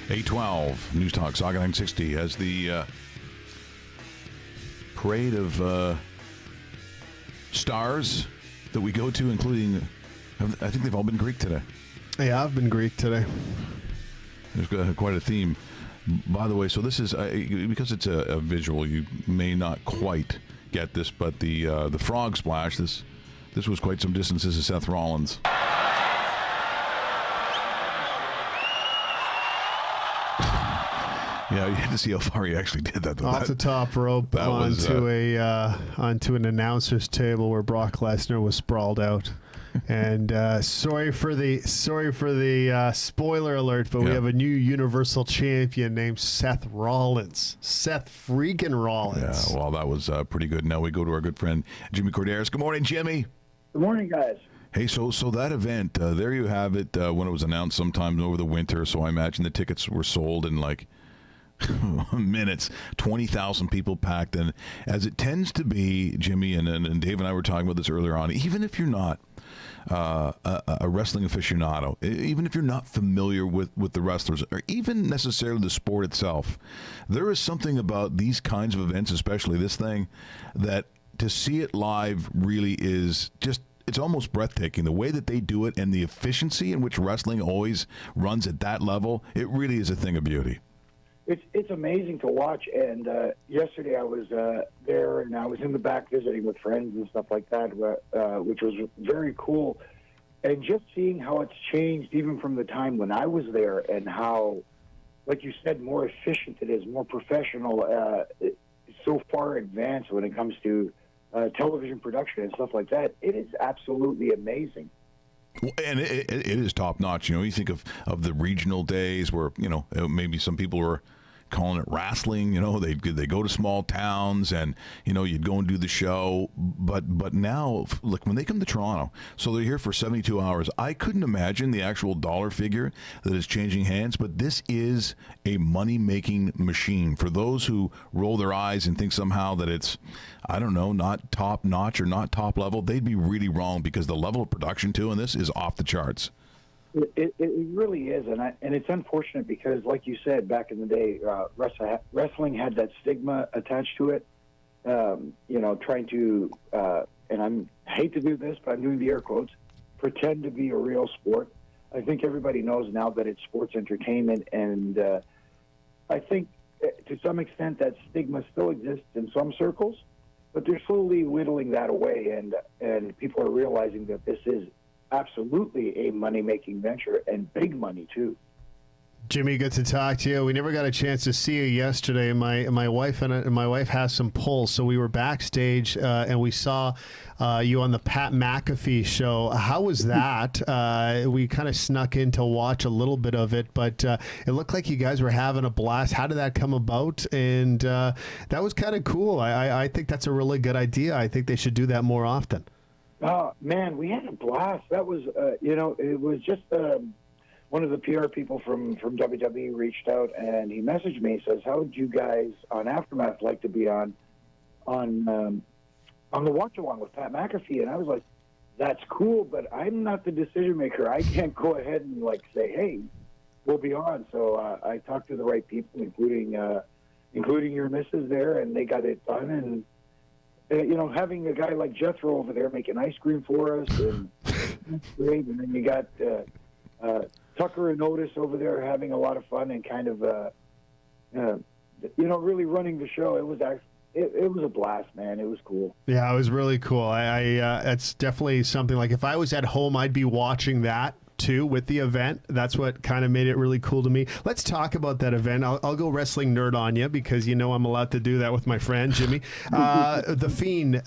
812 News Talk Saga 960 as the parade of stars that we go to, including, I think they've all been Greek today. Yeah, I've been Greek today. There's quite a theme. By the way, so this is, because it's a visual, you may not quite get this, but the frog splash, this was quite some distance. This is Seth Rollins. Yeah, you had to see how far he actually did that. Off the top rope onto an announcer's table where Brock Lesnar was sprawled out. And sorry for the spoiler alert, but we have a new Universal Champion named Seth Rollins. Seth freaking Rollins. Yeah, well, that was pretty good. Now we go to our good friend Jimmy Korderas. Good morning, Jimmy. Good morning, guys. Hey, so that event, there you have it. When it was announced sometime over the winter, so I imagine the tickets were sold in like minutes. 20,000 people packed, and as it tends to be, Jimmy and Dave and I were talking about this earlier on. Even if you're not a wrestling aficionado, even if you're not familiar with the wrestlers, or even necessarily the sport itself, there is something about these kinds of events, especially this thing, that to see it live really is just. It's almost breathtaking, the way that they do it and the efficiency in which wrestling always runs at that level. It really is a thing of beauty. It's amazing to watch. And yesterday I was there, and I was in the back visiting with friends and stuff like that, which was very cool. And just seeing how it's changed even from the time when I was there, and how, like you said, more efficient it is, more professional, so far advanced when it comes to television production and stuff like that. It is absolutely amazing. And it is top notch. You know, you think of the regional days where, you know, maybe some people were calling it wrestling. You know, they go to small towns and, you know, you'd go and do the show. But now, look, when they come to Toronto, so they're here for 72 hours. I couldn't imagine the actual dollar figure that is changing hands, but this is a money-making machine. For those who roll their eyes and think somehow that it's, I don't know, not top notch or not top level, they'd be really wrong, because the level of production too in this is off the charts. It really is, and it's unfortunate because, like you said, back in the day, wrestling had that stigma attached to it. You know, trying to, and I hate to do this, but I'm doing the air quotes, pretend to be a real sport. I think everybody knows now that it's sports entertainment, and I think to some extent that stigma still exists in some circles, but they're slowly whittling that away, and people are realizing that this is absolutely a money-making venture, and big money too. Jimmy, good to talk to you. We never got a chance to see you yesterday. My wife has some pulls, so we were backstage and we saw you on the Pat McAfee show. How was that? We kind of snuck in to watch a little bit of it, but it looked like you guys were having a blast. How did that come about? And that was kind of cool. I think that's a really good idea. I think they should do that more often. Oh, man, we had a blast. That was, you know, it was just one of the PR people from WWE reached out, and he messaged me. He says, how would you guys on Aftermath like to be on the watch-along with Pat McAfee? And I was like, that's cool, but I'm not the decision maker. I can't go ahead and, like, say, hey, we'll be on. So I talked to the right people, including your missus there, and they got it done. And you know, having a guy like Jethro over there making ice cream for us, and that's great. And then you got Tucker and Otis over there having a lot of fun and kind of, you know, really running the show. It was a blast, man. It was cool. Yeah, it was really cool. It's definitely something, like, if I was at home, I'd be watching that too with the event. That's what kind of made it really cool to me. Let's talk about that event. I'll go wrestling nerd on you, because you know I'm allowed to do that with my friend Jimmy. The Fiend,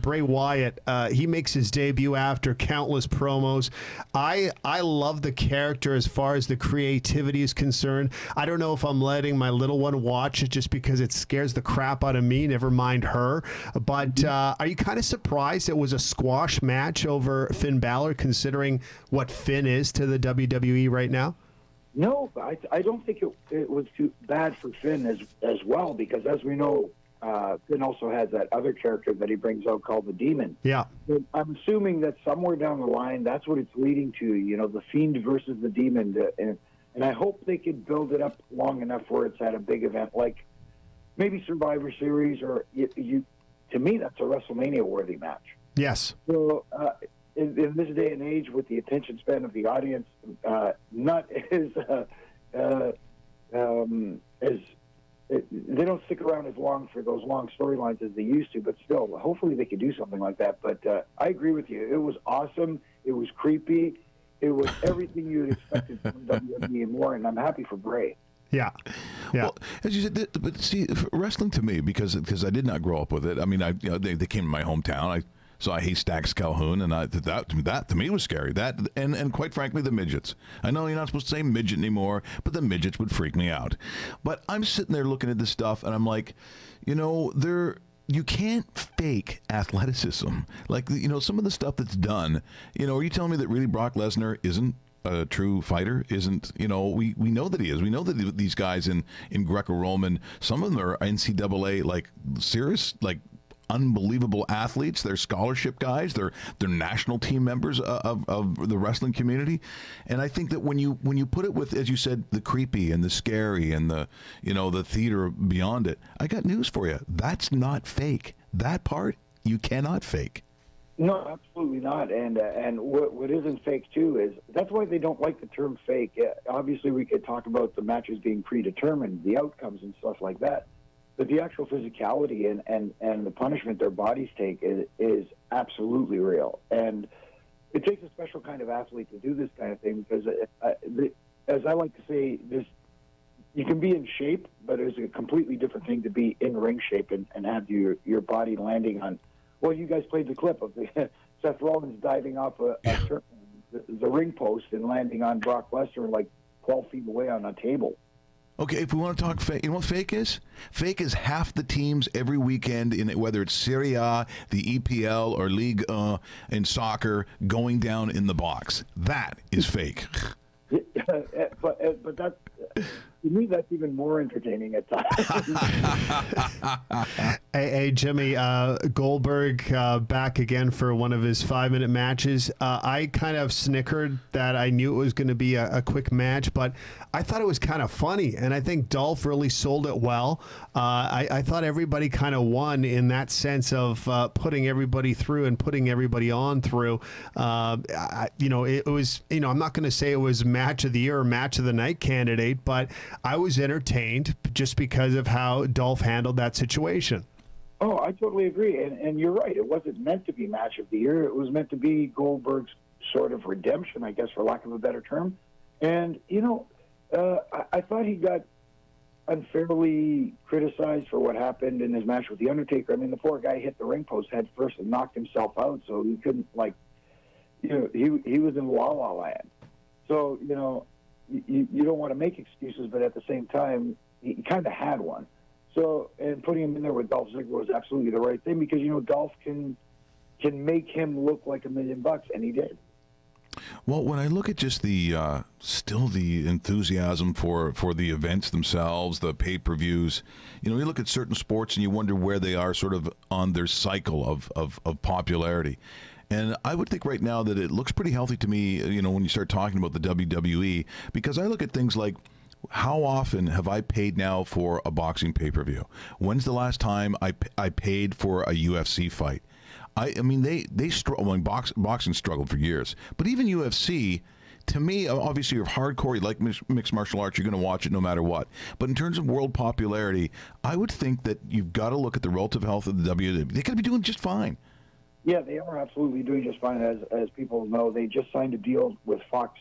Bray Wyatt, he makes his debut after countless promos. I love the character as far as the creativity is concerned. I don't know if I'm letting my little one watch it just because it scares the crap out of me, never mind her. But are you kind of surprised it was a squash match over Finn Balor, considering what Finn is to the WWE right now? No, I don't think it was too bad for Finn as well, because as we know, Finn also has that other character that he brings out called the Demon. Yeah. But I'm assuming that somewhere down the line, that's what it's leading to, you know, the Fiend versus the Demon. And And I hope they could build it up long enough where it's at a big event, like maybe Survivor Series, or to me, that's a WrestleMania-worthy match. Yes. So in this day and age, with the attention span of the audience, not as they don't stick around as long for those long storylines as they used to, but still, hopefully they could do something like that. But I agree with you. It was awesome. It was creepy. It was everything you'd expected from WWE and more, and I'm happy for Bray. Yeah. Yeah. Well, as you said, but see, wrestling to me, because I did not grow up with it. I mean, they came to my hometown. So I hate Stax Calhoun, and that to me was scary. That and quite frankly, the midgets. I know you're not supposed to say midget anymore, but the midgets would freak me out. But I'm sitting there looking at this stuff, and I'm like, you can't fake athleticism. Like, some of the stuff that's done. Are you telling me that really Brock Lesnar isn't a true fighter? Isn't, we know that he is. We know that these guys in Greco-Roman, some of them are NCAA, like, serious, like, unbelievable athletes. They're scholarship guys. They're national team members of the wrestling community. And I think that when you put it with, as you said, the creepy and the scary and the the theater beyond it, I got news for you. That's not fake. That part you cannot fake. No, absolutely not. And what isn't fake too is that's why they don't like the term fake. Obviously, we could talk about the matches being predetermined, the outcomes and stuff like that. But the actual physicality and the punishment their bodies take is absolutely real. And it takes a special kind of athlete to do this kind of thing because, as I like to say, you can be in shape, but it's a completely different thing to be in ring shape and have your body landing on. Well, you guys played the clip of Seth Rollins diving off the ring post and landing on Brock Lesnar like 12 feet away on a table. Okay, if we want to talk fake, you know what fake is? Fake is half the teams every weekend, whether it's Serie A, the EPL, or League in soccer, going down in the box. That is fake. But that's, to me, that's even more entertaining at times. Hey, Jimmy, Goldberg back again for one of his 5-minute matches. I kind of snickered that I knew it was going to be a quick match, but I thought it was kind of funny, and I think Dolph really sold it well. I thought everybody kind of won in that sense of putting everybody through and putting everybody on through. It was, I'm not going to say it was match of the year or match of the night candidate, but I was entertained just because of how Dolph handled that situation. Oh, I totally agree. And you're right. It wasn't meant to be match of the year. It was meant to be Goldberg's sort of redemption, I guess, for lack of a better term. And, I thought he got unfairly criticized for what happened in his match with The Undertaker. I mean, the poor guy hit the ring post head first and knocked himself out, so he couldn't, he was in la-la land. So, you don't want to make excuses, but at the same time, he kind of had one. So, and putting him in there with Dolph Ziggler was absolutely the right thing because, Dolph can make him look like $1 million, and he did. Well, when I look at just still the enthusiasm for the events themselves, the pay-per-views, you look at certain sports and you wonder where they are sort of on their cycle of popularity. And I would think right now that it looks pretty healthy to me, when you start talking about the WWE, because I look at things like, how often have I paid now for a boxing pay-per-view? When's the last time I paid for a UFC fight? I mean, they struggle. Well, boxing struggled for years, but even UFC, to me, obviously, you're hardcore. You like mixed martial arts. You're going to watch it no matter what. But in terms of world popularity, I would think that you've got to look at the relative health of the WWE. They could be doing just fine. Yeah, they are absolutely doing just fine. As people know, they just signed a deal with Fox,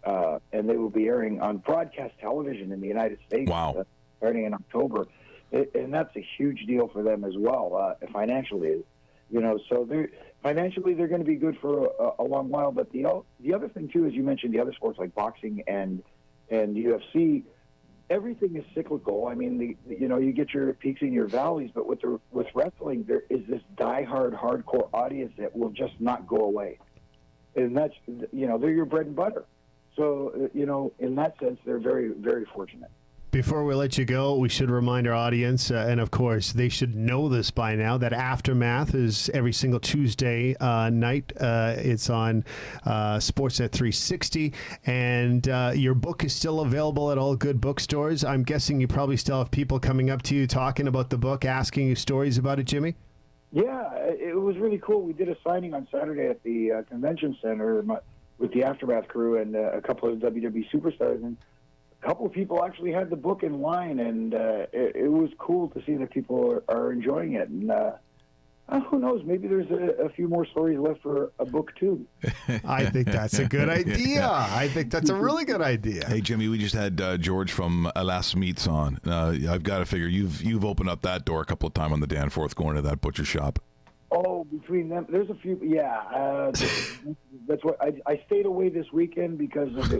and they will be airing on broadcast television in the United States. Wow. Starting in October. And that's a huge deal for them as well, financially. So financially they're going to be good for a long while. But the other thing, too, is you mentioned the other sports like boxing and UFC, everything is cyclical. I mean, you get your peaks and your valleys, but with wrestling, there is this diehard, hardcore audience that will just not go away. And that's, they're your bread and butter. So, in that sense, they're very, very fortunate. Before we let you go, we should remind our audience, and of course, they should know this by now, that Aftermath is every single Tuesday night. It's on Sportsnet 360, and your book is still available at all good bookstores. I'm guessing you probably still have people coming up to you talking about the book, asking you stories about it, Jimmy? Yeah, it was really cool. We did a signing on Saturday at the convention center with the Aftermath crew and a couple of WWE superstars, and a couple of people actually had the book in line, and it was cool to see that people are enjoying it. And who knows? Maybe there's a few more stories left for a book too. I think that's a good idea. Yeah. I think that's a really good idea. Hey, Jimmy, we just had George from Alas Meats on. I've got to figure you've opened up that door a couple of times on the Danforth going to that butcher shop. Oh, between them, there's a few. Yeah, that's what I stayed away this weekend because of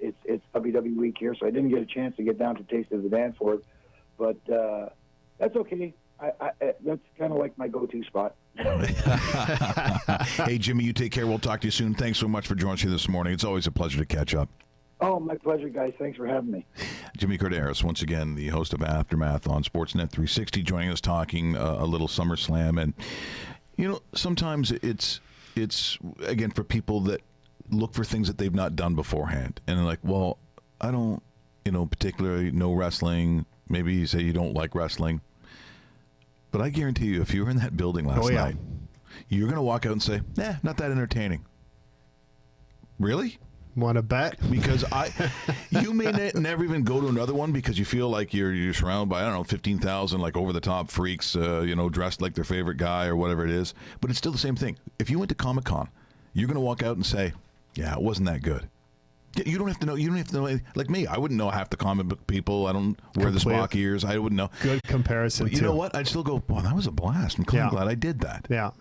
it's WWE week here, so I didn't get a chance to get down to Taste of the Danforth. But that's okay. That's kind of like my go-to spot. Hey, Jimmy, you take care. We'll talk to you soon. Thanks so much for joining us this morning. It's always a pleasure to catch up. Oh, my pleasure, guys. Thanks for having me. Jimmy Korderas, once again, the host of Aftermath on Sportsnet 360, joining us talking a little SummerSlam. And, you know, sometimes it's again, for people that look for things that they've not done beforehand. And they're like, well, I don't, particularly know wrestling. Maybe you say you don't like wrestling. But I guarantee you, if you were in that building last night, you're going to walk out and say, not that entertaining. Really? Want to bet? Because you may never even go to another one because you feel like you're surrounded by, 15,000 like over-the-top freaks, dressed like their favorite guy or whatever it is. But it's still the same thing. If you went to Comic-Con, you're going to walk out and say, yeah, it wasn't that good. You don't have to know. You don't have to know. Like me, I wouldn't know half the comic book people. I don't wear the Spock ears. I wouldn't know. Good comparison. But you know what? I'd still go, wow, that was a blast. I'm glad I did that. Yeah.